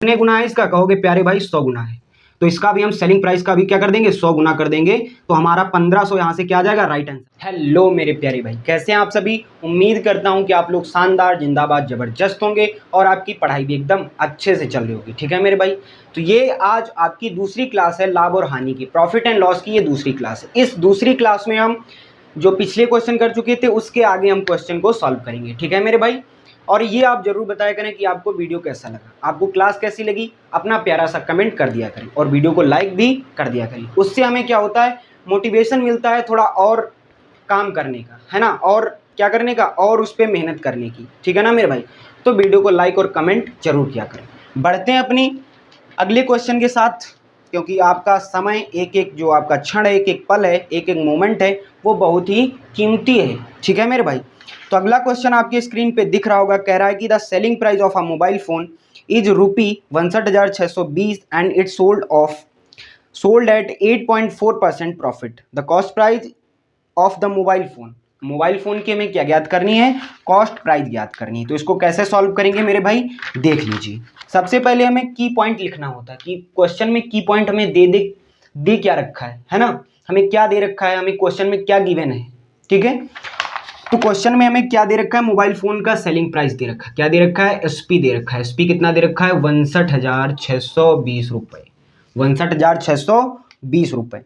कितने गुना है इसका, कहोगे प्यारे भाई 100 गुना है। तो इसका भी हम सेलिंग प्राइस का भी क्या कर देंगे, 100 गुना कर देंगे, तो हमारा 1500 यहाँ से क्या आ जाएगा, राइट आंसर। हेलो मेरे प्यारे भाई, कैसे हैं आप सभी। उम्मीद करता हूँ कि आप लोग शानदार, जिंदाबाद, जबरदस्त होंगे और आपकी पढ़ाई भी एकदम अच्छे से चल रही होगी। ठीक है मेरे भाई, तो ये आज आपकी दूसरी क्लास है लाभ और हानि की, प्रॉफिट एंड लॉस की ये दूसरी क्लास है। इस दूसरी क्लास में हम जो पिछले क्वेश्चन कर चुके थे उसके आगे हम क्वेश्चन को सॉल्व करेंगे। ठीक है मेरे भाई, और ये आप जरूर बताया करें कि आपको वीडियो कैसा लगा, आपको क्लास कैसी लगी, अपना प्यारा सा कमेंट कर दिया करें और वीडियो को लाइक भी कर दिया करें। उससे हमें क्या होता है, मोटिवेशन मिलता है थोड़ा और काम करने का, है ना, और क्या करने का, और उस पर मेहनत करने की। ठीक है ना मेरे भाई, तो वीडियो को लाइक और कमेंट जरूर किया करें। बढ़ते हैं अपनी अगले क्वेश्चन के साथ, क्योंकि आपका समय, एक एक जो आपका क्षण है, एक एक पल है, एक एक मोमेंट है, वो बहुत ही कीमती है। ठीक है मेरे भाई, तो अगला क्वेश्चन आपकी स्क्रीन पे दिख रहा होगा, कह रहा है कि the selling price of a mobile phone is ₹62,620 and it sold at 8.4% profit. The cost price of the mobile phone, mobile phone की हमें क्या ज्ञात करनी है, कॉस्ट प्राइस ज्ञात करनी है। तो इसको कैसे सॉल्व करेंगे मेरे भाई, देख लीजिए। सबसे पहले हमें की पॉइंट लिखना होता है कि क्वेश्चन में की पॉइंट हमें दे क्या रखा है ना, हमें क्या दे रखा है, हमें क्वेश्चन में क्या गिवन है। ठीक है, तो क्वेश्चन में हमें क्या दे रखा है, मोबाइल फोन का सेलिंग प्राइस दे रखा है, क्या दे रखा है, एसपी दे रखा है। एसपी कितना दे रखा है, 62,620 रुपये, 62,620 रुपये।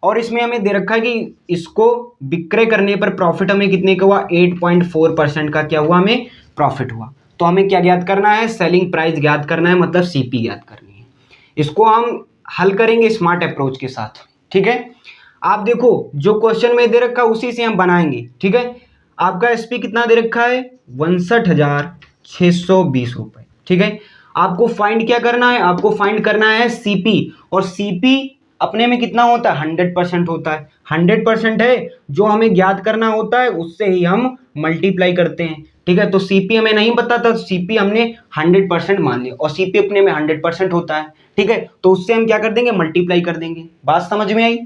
और इसमें हमें दे रखा है कि इसको विक्रय करने पर प्रॉफिट हमें कितने का हुआ, 8.4% का क्या हुआ, हमें प्रॉफिट हुआ। तो हमें क्या ज्ञात करना है, सेलिंग प्राइस ज्ञात करना है, मतलब सीपी ज्ञात करनी है। इसको हम हल करेंगे स्मार्ट अप्रोच के साथ। ठीक है, आप देखो जो क्वेश्चन में दे रखा है उसी से हम बनाएंगे। ठीक है, आपका एसपी कितना दे रखा है, 62,620 रुपये। ठीक है, आपको फाइंड क्या करना है, आपको फाइंड करना है सीपी, और सीपी अपने में कितना होता है, 100% होता है। 100% है, जो हमें ज्ञात करना होता है उससे ही हम मल्टीप्लाई करते हैं। ठीक है, तो सीपी हमें नहीं पता था, सीपी हमने 100% मान लिया, और सीपी अपने में 100% होता है। ठीक है, तो उससे हम क्या कर देंगे, मल्टीप्लाई कर देंगे। बात समझ में आई।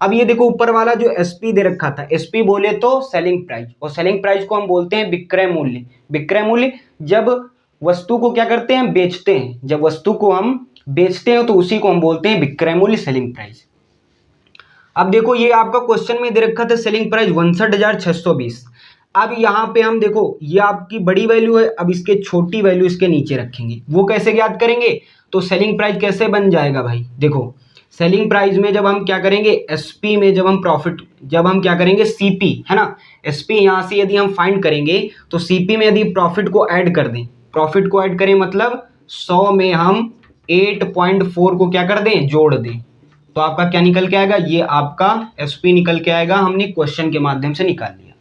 अब ये देखो ऊपर वाला जो एसपी दे रखा था, एसपी बोले तो सेलिंग प्राइस, और सेलिंग प्राइस को हम बोलते हैं विक्रय मूल्य। विक्रय मूल्य जब वस्तु को क्या करते हैं, बेचते हैं, जब वस्तु को हम बेचते हैं तो उसी को हम बोलते हैं विक्रय मूल्य, सेलिंग प्राइस। अब देखो ये आपका क्वेश्चन में दे रखा था सेलिंग प्राइस 62,620। अब यहाँ पे हम देखो ये आपकी बड़ी वैल्यू है, अब इसके छोटी वैल्यू इसके नीचे रखेंगे। वो कैसे ज्ञात करेंगे, तो सेलिंग प्राइस कैसे बन जाएगा भाई, देखो सेलिंग प्राइस में जब हम क्या करेंगे, एसपी में जब हम प्रॉफिट, जब हम क्या करेंगे सीपी, है ना, एसपी यहाँ से यदि हम फाइंड करेंगे तो सीपी में यदि प्रॉफिट को ऐड कर दें, प्रॉफिट को ऐड करें मतलब 100 में हम 8.4 को क्या कर दें, जोड़ दें, तो आपका क्या निकल के आएगा, ये आपका एसपी निकल के आएगा। हमने क्वेश्चन के माध्यम से निकाल लिया।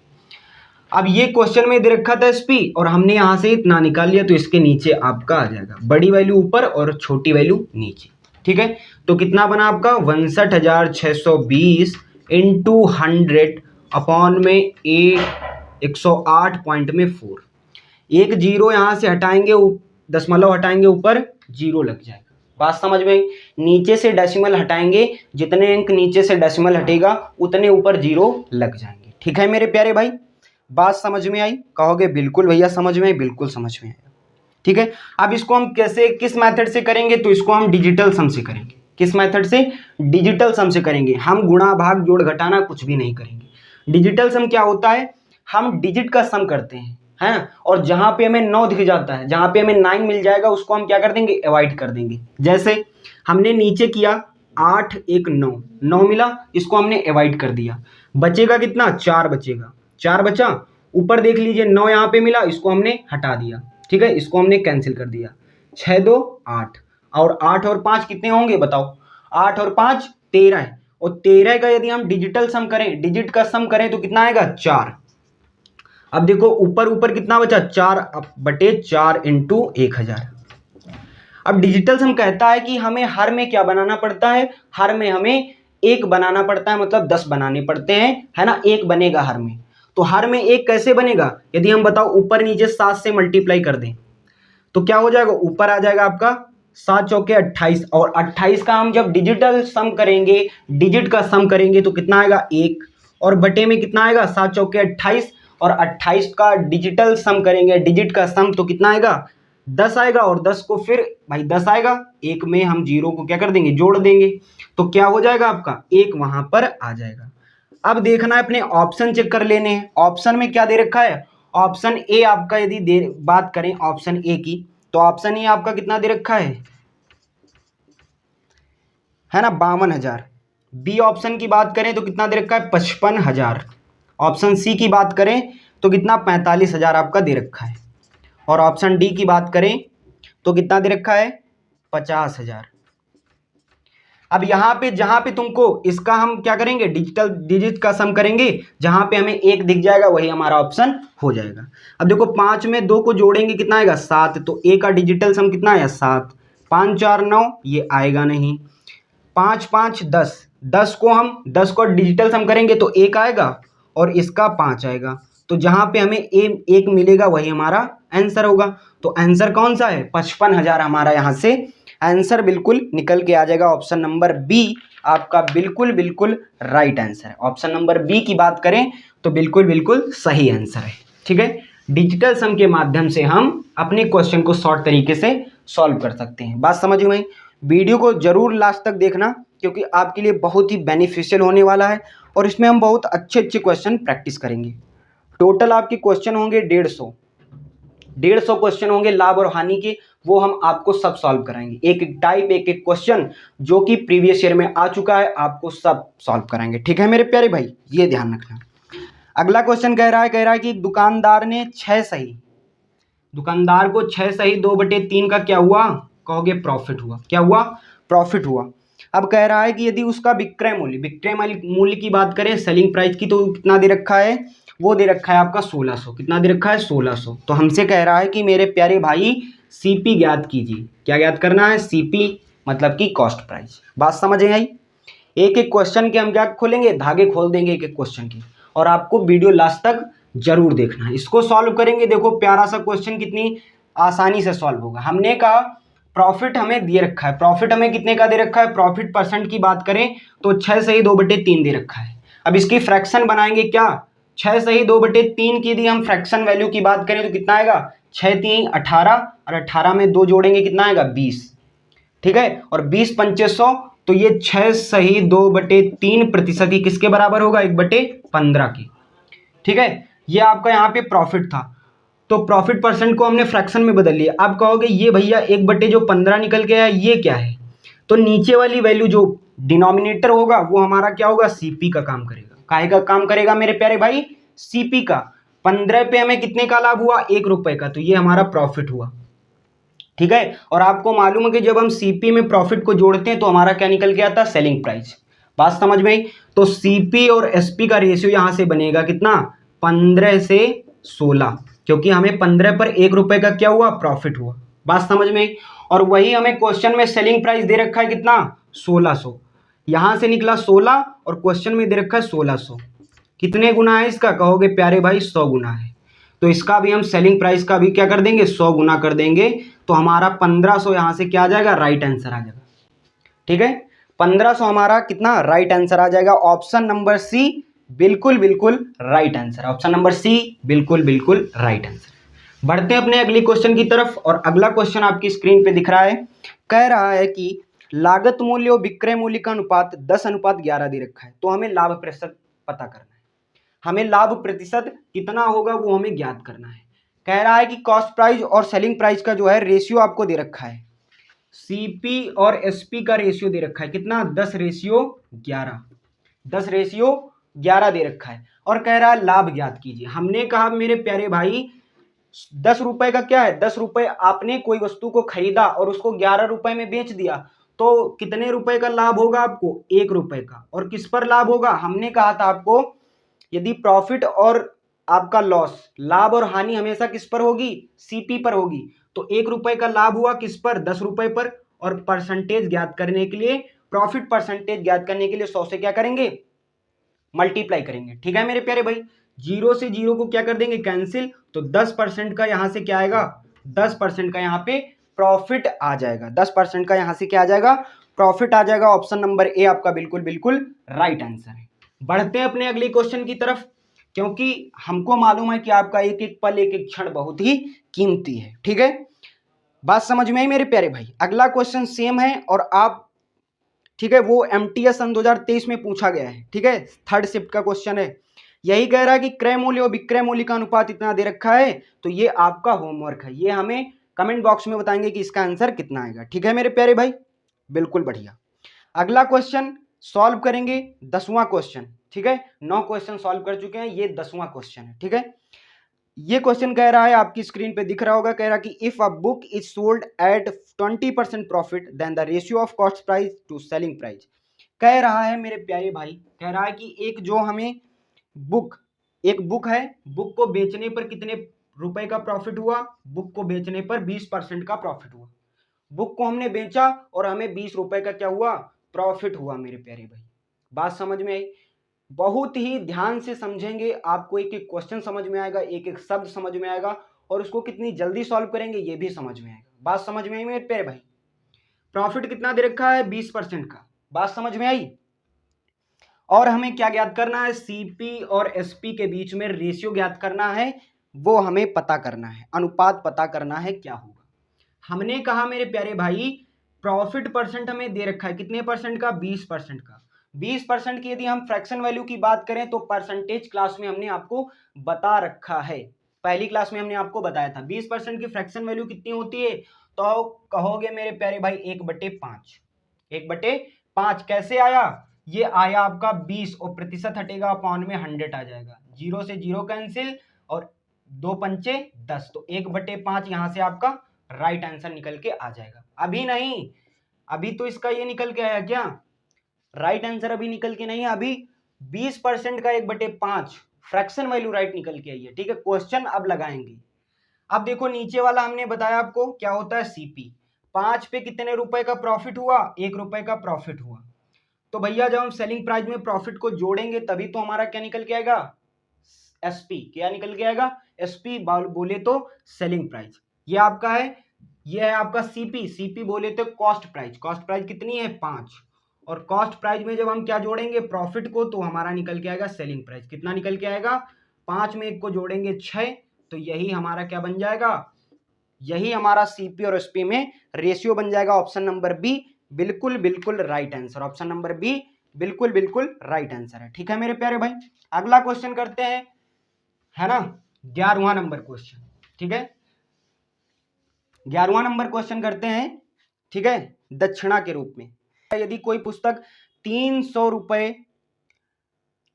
अब ये क्वेश्चन में दे रखा था एसपी और हमने यहाँ से इतना निकाल लिया, तो इसके नीचे आपका आ जाएगा बड़ी वैल्यू ऊपर और छोटी वैल्यू नीचे। ठीक है, तो कितना बना आपका 62,620 इंटू 100 अपॉन में 108.4। एक जीरो यहाँ से हटाएंगे, दशमलव हटाएंगे, ऊपर जीरो लग जाएगा। बात समझ में, नीचे से डेसिमल हटाएंगे, जितने अंक नीचे से डेसिमल हटेगा उतने ऊपर जीरो लग जाएंगे। ठीक है मेरे प्यारे भाई, बात समझ में आई, कहोगे बिल्कुल भैया समझ में आई, बिल्कुल समझ में आया। ठीक है, अब इसको हम कैसे, किस मेथड से करेंगे, तो इसको हम डिजिटल सम से करेंगे। किस मेथड से, डिजिटल सम से करेंगे। हम गुणा भाग जोड़ घटाना कुछ भी नहीं करेंगे। डिजिटल सम क्या होता है, हम डिजिट का सम करते हैं, है ना, और जहां पे हमें 9 दिख जाता है, जहां पे हमें 9 मिल जाएगा उसको हम क्या कर देंगे, अवॉइड कर देंगे। जैसे हमने नीचे किया 8 1 9, 9 मिला, इसको हमने अवॉइड कर दिया, बचेगा कितना, 4 बचेगा, 4 बचा। ऊपर देख लीजिए 9 यहाँ पे मिला, इसको हमने हटा दिया। ठीक है, इसको हमने कैंसिल कर दिया, 6 2 8, और 8 और 5 कितने होंगे बताओ, 8 और 5 13 है, और 13 का यदि हम डिजिटल सम करें, डिजिट का सम करें तो कितना आएगा, 4। अब देखो ऊपर ऊपर कितना बचा, 4/4 इंटू 1000। अब डिजिटल सम कहता है कि हमें हर में क्या बनाना पड़ता है, हर में हमें 1 बनाना पड़ता है, मतलब 10 बनाने पड़ते हैं, है ना, 1 बनेगा हर में। तो हर में 1 कैसे बनेगा, यदि हम बताओ ऊपर नीचे 7 से मल्टीप्लाई कर दें तो क्या हो जाएगा, ऊपर आ जाएगा आपका 7 चौके 28, और 28 का हम जब डिजिटल सम करेंगे, डिजिट का सम करेंगे तो कितना आएगा 1, और बटे में कितना आएगा 7 चौके 28, और 28 का डिजिटल सम करेंगे, डिजिट का सम तो कितना आएगा 10 आएगा और 10 को फिर भाई 10 आएगा, एक में हम 0 को क्या कर देंगे, जोड़ देंगे, तो क्या हो जाएगा आपका, एक वहां पर आ जाएगा। अब देखना है अपने ऑप्शन चेक कर लेने हैं, ऑप्शन में क्या दे रखा है, ऑप्शन ए आपका यदि बात करें ऑप्शन ए की, तो ऑप्शन ए आपका कितना दे रखा है ना 52,000। बी ऑप्शन की बात करें तो कितना दे रखा है 55,000। ऑप्शन सी की बात करें तो कितना 45,000 आपका दे रखा है। और ऑप्शन डी की बात करें तो कितना दे रखा है 50,000। अब यहाँ पे जहां पे तुमको इसका हम क्या करेंगे, डिजिटल डिजिट का सम करेंगे, जहां पे हमें एक दिख जाएगा वही हमारा ऑप्शन हो जाएगा। अब देखो 5 में 2 को जोड़ेंगे कितना आएगा 7, तो ए का डिजिटल सम कितना आया 7, 5 4 9 ये आएगा नहीं, 5 5 10, 10 को डिजिटल सम करेंगे तो एक आएगा और इसका 5 आएगा, तो जहां पे हमें एक मिलेगा वही हमारा आंसर होगा। तो आंसर कौन सा है 55,000 हमारा यहाँ से आंसर बिल्कुल निकल के आ जाएगा। ऑप्शन नंबर बी आपका बिल्कुल बिल्कुल राइट आंसर है। ऑप्शन नंबर बी की बात करें तो बिल्कुल बिल्कुल सही आंसर है। ठीक है, डिजिटल सम के माध्यम से हम अपने क्वेश्चन को शॉर्ट तरीके से सॉल्व कर सकते हैं। बात समझ में आई? वीडियो को जरूर लास्ट तक देखना क्योंकि आपके लिए बहुत ही बेनिफिशियल होने वाला है और इसमें हम बहुत अच्छे अच्छे क्वेश्चन प्रैक्टिस करेंगे। टोटल आपके क्वेश्चन होंगे 150 क्वेश्चन होंगे लाभ और हानि के, वो हम आपको सब सॉल्व कराएंगे, एक एक टाइप एक एक क्वेश्चन जो कि प्रीवियस ईयर में आ चुका है आपको सब सॉल्व कराएंगे। ठीक है मेरे प्यारे भाई, ये ध्यान रखना। अगला क्वेश्चन कह रहा है कि दुकानदार ने 6 सही, दुकानदार को 6 सही 2/3 का क्या हुआ, कहोगे प्रॉफिट हुआ। क्या हुआ, प्रॉफिट हुआ। अब कह रहा है कि यदि उसका विक्रय मूल्य की बात करें सेलिंग प्राइस की, तो कितना दे रखा है, वो दे रखा है आपका 1600। कितना दे रखा है 1600। तो हमसे कह रहा है कि मेरे प्यारे भाई सीपी ज्ञात कीजिए। क्या ज्ञात करना है, सीपी मतलब कि कॉस्ट प्राइस। बात समझ आई? एक एक क्वेश्चन के हम क्या खोलेंगे, धागे खोल देंगे एक एक क्वेश्चन के, और आपको वीडियो लास्ट तक जरूर देखना है। इसको सॉल्व करेंगे, देखो प्यारा सा क्वेश्चन कितनी आसानी से सॉल्व होगा। हमने कहा प्रॉफिट हमें दे रखा है, प्रॉफिट हमें कितने का दे रखा है, प्रॉफिट परसेंट की बात करें तो 6 सही 2/3 दे रखा है। अब इसकी फ्रैक्शन बनाएंगे, क्या 6 सही 2/3 की यदि हम फ्रैक्शन वैल्यू की बात करें तो कितना आएगा 6 3 18 और 18 में 2 जोड़ेंगे कितना आएगा 20। ठीक है, और 20 2500, तो ये 6 सही 2/3% की किसके बराबर होगा, 1/15 की। ठीक है, ये आपका यहाँ पे प्रॉफिट था, तो प्रॉफिट परसेंट को हमने फ्रैक्शन में बदल लिया। आप कहोगे ये भैया 1/15 निकल के आया, ये क्या है, तो नीचे वाली वैल्यू जो डिनोमिनेटर होगा वो हमारा क्या होगा, सीपी का काम करेगा। काहे का काम करेगा मेरे प्यारे भाई, सीपी का। 15 पे हमें कितने का लाभ हुआ, 1 रुपए का, तो ये हमारा प्रॉफिट हुआ। ठीक है, और आपको मालूम है कि जब हम सीपी में प्रॉफिट को जोड़ते हैं तो हमारा क्या निकल के आता है, सेलिंग प्राइस। बात समझ में आई? तो सीपी और एसपी का रेशियो यहां से बनेगा कितना, 15 से 16, क्योंकि हमें 15 पर 1 रुपए का क्या हुआ, प्रॉफिट हुआ। बात समझ में आई? और वही हमें क्वेश्चन में सेलिंग प्राइस दे रखा है कितना, 1600। यहां से निकला 16 और क्वेश्चन में दे रखा है 1600। कितने गुना है इसका, कहोगे प्यारे भाई 100 गुना है। तो इसका भी हम सेलिंग प्राइस का भी क्या कर देंगे, 100 गुना कर देंगे, तो हमारा 1500 यहां से क्या आ जाएगा, राइट आंसर आ जाएगा। ठीक है, 1500 हमारा कितना राइट आंसर आ जाएगा। ऑप्शन नंबर सी बिल्कुल बिल्कुल right answer. Option number C बिल्कुल बिल्कुल राइट आंसर। बढ़ते हैं अपने अगले क्वेश्चन की तरफ, और अगला क्वेश्चन आपकी स्क्रीन पे दिख रहा है। कह रहा है कि लागत मूल्य और विक्रय मूल्य का अनुपात 10:11 दे रखा है, तो हमें लाभ प्रतिशत पता करना है। हमें लाभ प्रतिशत कितना होगा वो हमें ज्ञात करना है। कह रहा है कि कॉस्ट प्राइस और सेलिंग प्राइस का जो है रेशियो आपको दे रखा है, सीपी और एसपी का रेशियो दे रखा है कितना, 10:11। 10:11 दे रखा है, और कह रहा है लाभ ज्ञात कीजिए। हमने कहा मेरे प्यारे भाई 10 रुपए का क्या है, 10 रुपए आपने कोई वस्तु को खरीदा और उसको 11 रुपए में बेच दिया, तो कितने रुपए का लाभ होगा आपको, 1 रुपए का। और किस पर लाभ होगा, हमने कहा था आपको यदि प्रॉफिट और आपका लॉस, लाभ और हानि हमेशा किस पर होगी, सीपी पर होगी। तो 1 रुपए का लाभ हुआ किस पर, 10 रुपए पर, और परसेंटेज ज्ञात करने के लिए, प्रॉफिट परसेंटेज ज्ञात करने के लिए 100 से क्या करेंगे, मल्टीप्लाई करेंगे। ठीक है मेरे प्यारे भाई, 0 से 0 को क्या कर देंगे, कैंसिल, तो 10% का यहां से क्या आएगा, 10% का यहां पे प्रॉफिट आ जाएगा। 10% का यहां से क्या आ जाएगा, प्रॉफिट आ जाएगा। ऑप्शन नंबर ए आपका बिल्कुल बिल्कुल राइट आंसर है। बढ़ते हैं अपने अगले क्वेश्चन की तरफ, क्योंकि हमको मालूम है कि आपका एक एक पल एक एक क्षण बहुत ही कीमती है। ठीक है, बात समझ में आई मेरे प्यारे भाई। अगला क्वेश्चन सेम है और आप, ठीक है, वो एमटीएस सन 2023 में पूछा गया है, ठीक है, थर्ड शिफ्ट का क्वेश्चन है। यही कह रहा है कि क्रय मूल्य और विक्रय मूल्य का अनुपात इतना दे रखा है, तो ये आपका होमवर्क है, ये हमें कमेंट बॉक्स में बताएंगे कि इसका आंसर कितना आएगा। ठीक है मेरे प्यारे भाई, बिल्कुल बढ़िया। अगला क्वेश्चन सॉल्व करेंगे, 10वां क्वेश्चन, ठीक है, 9 क्वेश्चन सॉल्व कर चुके हैं, ये 10वां क्वेश्चन है, ठीक है। ये क्वेश्चन कह रहा है, आपकी स्क्रीन पे दिख रहा होगा, कह रहा है कि if a book is sold at 20% profit then the ratio of cost price to selling price. कह रहा है मेरे प्यारे भाई, कह रहा है कि एक जो हमें बुक, एक बुक है, बुक को बेचने पर कितने रुपए का प्रॉफिट हुआ, बुक को बेचने पर 20% का प्रॉफिट हुआ। बुक को हमने बेचा और हमें 20 रुपए का क्या हुआ, प्रॉफिट हुआ मेरे प्यारे भाई। बात समझ में आई। बहुत ही ध्यान से समझेंगे, आपको एक एक क्वेश्चन समझ में आएगा, एक एक शब्द समझ में आएगा, और उसको कितनी जल्दी सॉल्व करेंगे ये भी समझ में आएगा। बात समझ में आई मेरे प्यारे भाई। प्रॉफिट कितना दे रखा है, 20% का। बात समझ में आई। और हमें क्या ज्ञात करना है, सीपी और एसपी के बीच में रेशियो ज्ञात करना है, वो हमें पता करना है, अनुपात पता करना है क्या होगा। हमने कहा मेरे प्यारे भाई, प्रॉफिट परसेंट हमें दे रखा है, कितने परसेंट का, 20% का। 20% की यदि हम फ्रैक्शन वैल्यू की बात करें तो परसेंटेज क्लास में हमने आपको बता रखा है, पहली क्लास में हमने आपको बताया था 20% की फ्रैक्शन वैल्यू कितनी होती है, तो कहोगे मेरे प्यारे भाई 1/5। 1/5 कैसे आया, ये आया आपका 20 और प्रतिशत हटेगा, अपॉन में 100 आ जाएगा, 0 से 0 कैंसिल और 2 पंचे 10, तो 1/5 यहां से आपका राइट आंसर निकल के आ जाएगा। अभी नहीं, अभी तो इसका ये निकल के आया क्या, राइट आंसर अभी निकल के नहीं है, अभी 20% का 1/5 फ्रैक्शन वैल्यू राइट निकल के आई है। ठीक है, क्वेश्चन अब लगाएंगे। अब देखो नीचे वाला हमने बताया आपको क्या होता है, सीपी। 5 पे कितने रुपए का प्रॉफिट हुआ, 1 रुपए का प्रॉफिट हुआ। तो भैया जब हम सेलिंग प्राइस में प्रॉफिट को जोड़ेंगे तभी तो हमारा क्या निकल के आएगा, एसपी। क्या निकल के आएगा, एसपी बोले तो सेलिंग प्राइस। ये आपका है, ये है आपका सीपी। सीपी बोले तो कॉस्ट प्राइस। कॉस्ट प्राइस कितनी है, 5। और कॉस्ट प्राइस में जब हम क्या जोड़ेंगे, प्रॉफिट को, तो हमारा निकल के आएगा सेलिंग प्राइस। कितना निकल के आएगा, 5 में 1 को जोड़ेंगे 6, तो यही हमारा क्या बन जाएगा, यही हमारा सीपी और एसपी में रेशियो बन जाएगा। ऑप्शन नंबर बी बिल्कुल बिल्कुल right answer. Option number B बिल्कुल बिल्कुल राइट आंसर है। ठीक है मेरे प्यारे भाई, अगला क्वेश्चन करते हैं, है ना, 11वां नंबर क्वेश्चन। ठीक है, 11वां नंबर क्वेश्चन करते हैं। ठीक है, दक्षिणा के रूप में यदि कोई पुस्तक 300 रुपए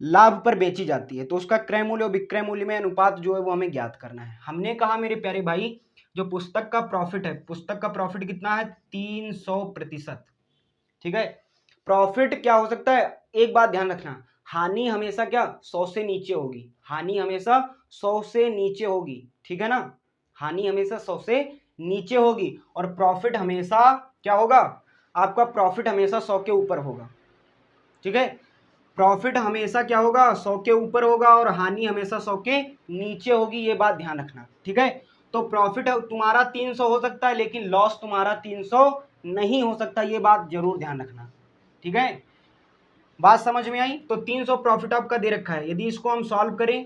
लाभ पर बेची जाती है तो उसका क्रय मूल्य और विक्रय मूल्य में अनुपात जो है वो हमें ज्ञात करना है। हमने कहा मेरे प्यारे भाई, जो पुस्तक का प्रॉफिट है, पुस्तक का प्रॉफिट कितना है, 300%। ठीक है, प्रॉफिट क्या हो सकता है, एक बात ध्यान रखना, हानि हमेशा क्या 100 से नीचे होगी, हानि हमेशा 100 से नीचे होगी। ठीक है ना, हानि हमेशा 100 से नीचे होगी, और प्रॉफिट हमेशा क्या होगा, आपका प्रॉफिट हमेशा 100 के ऊपर होगा। ठीक है, प्रॉफिट हमेशा क्या होगा, 100 के ऊपर होगा, और हानि हमेशा 100 के नीचे होगी, ये बात ध्यान रखना। ठीक है, तो प्रॉफिट तुम्हारा 300 हो सकता है लेकिन लॉस तुम्हारा 300 नहीं हो सकता, ये बात जरूर ध्यान रखना। ठीक है, बात समझ में आई। तो 300 प्रॉफिट आपका दे रखा है, यदि इसको हम सॉल्व करें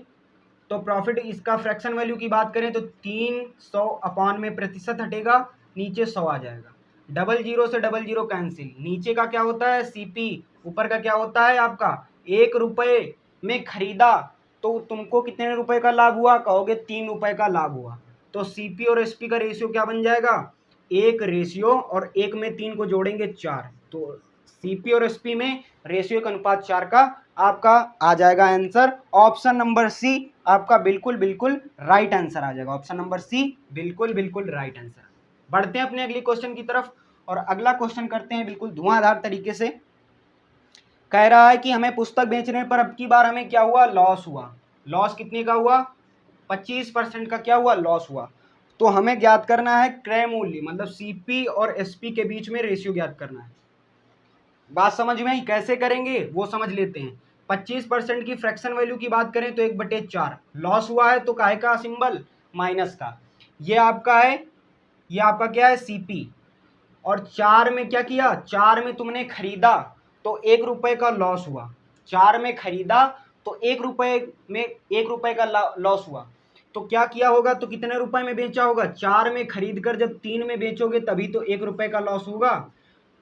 तो प्रॉफिट, इसका फ्रैक्शन वैल्यू की बात करें तो 300 अपॉन में प्रतिशत हटेगा, नीचे 100 आ जाएगा, 00 से 00 कैंसिल, नीचे का क्या होता है सीपी, ऊपर का क्या होता है आपका, 1 रुपये में खरीदा तो तुमको कितने रुपए का लाभ हुआ, कहोगे 3 रुपए का लाभ हुआ। तो सीपी और एसपी का रेशियो क्या बन जाएगा, 1 रेशियो, और 1 में 3 को जोड़ेंगे 4, तो सीपी और एसपी में रेशियो का अनुपात 4 का आपका आ जाएगा आंसर। ऑप्शन नंबर सी आपका बिल्कुल बिल्कुल राइट आंसर आ जाएगा। ऑप्शन नंबर सी बिल्कुल बिल्कुल राइट आंसर। बढ़ते हैं अपने अगले क्वेश्चन की तरफ, और अगला क्वेश्चन करते हैं बिल्कुल धुआंधार तरीके से। कह रहा है कि हमें पुस्तक बेचने पर अब की बार हमें क्या हुआ, लॉस हुआ। लॉस कितने का हुआ, 25% का क्या हुआ, लॉस हुआ। तो हमें ज्ञात करना है क्रय मूल्य, मतलब सीपी और एसपी के बीच में रेशियो ज्ञात करना है। बात समझ में आई, कैसे करेंगे वो समझ लेते हैं। 25% की फ्रैक्शन वैल्यू की बात करें तो 1/4, लॉस हुआ है तो काहे का सिंबल, माइनस का। ये आपका है, ये आपका क्या है, सीपी। और 4 में क्या किया, 4 में तुमने खरीदा तो 1 रुपए का लॉस हुआ। 4 में खरीदा तो 1 रुपए में 1 रुपए का लॉस हुआ। तो क्या किया होगा, तो कितने रुपए में बेचा होगा, 4 में खरीद कर जब 3 में बेचोगे तभी तो 1 रुपए का लॉस होगा।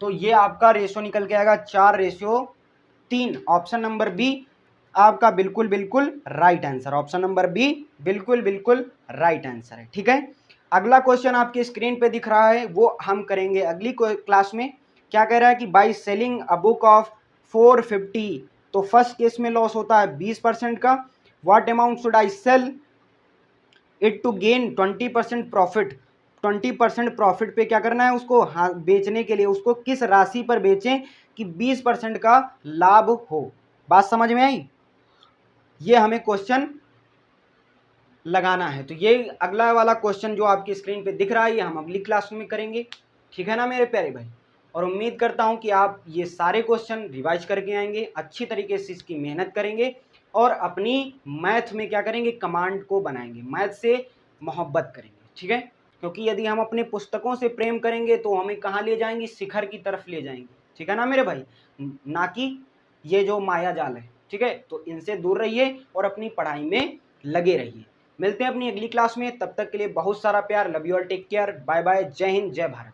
तो ये आपका रेशियो निकल के आएगा 4:3। ऑप्शन नंबर बी आपका बिल्कुल बिल्कुल right answer, option number B बिल्कुल बिल्कुल राइट आंसर है। ठीक है, अगला क्वेश्चन आपके स्क्रीन पे दिख रहा है, वो हम करेंगे अगली क्लास में। क्या कह रहा है कि by selling a book of 450, तो फर्स्ट केस में लॉस होता है 20% का। What amount should I sell it to gain 20% profit. 20% profit पे क्या करना है उसको, हाँ बेचने के लिए उसको किस राशि पर बेचें कि 20% का लाभ हो। बात समझ में आई, ये हमें क्वेश्चन लगाना है। तो ये अगला वाला क्वेश्चन जो आपकी स्क्रीन पे दिख रहा है ये हम अगली क्लास में करेंगे। ठीक है ना मेरे प्यारे भाई, और उम्मीद करता हूं कि आप ये सारे क्वेश्चन रिवाइज करके आएंगे, अच्छी तरीके से इसकी मेहनत करेंगे और अपनी मैथ में क्या करेंगे, कमांड को बनाएंगे, मैथ से मोहब्बत करेंगे। ठीक है, क्योंकि यदि हम अपने पुस्तकों से प्रेम करेंगे तो हमें कहाँ ले जाएंगे, शिखर की तरफ ले जाएंगे। ठीक है ना मेरे भाई, ना कि ये जो माया जाल है। ठीक है, तो इनसे दूर रहिए और अपनी पढ़ाई में लगे रहिए। मिलते हैं अपनी अगली क्लास में, तब तक के लिए बहुत सारा प्यार, love you all, take care, bye bye, जय हिंद, जय भारत।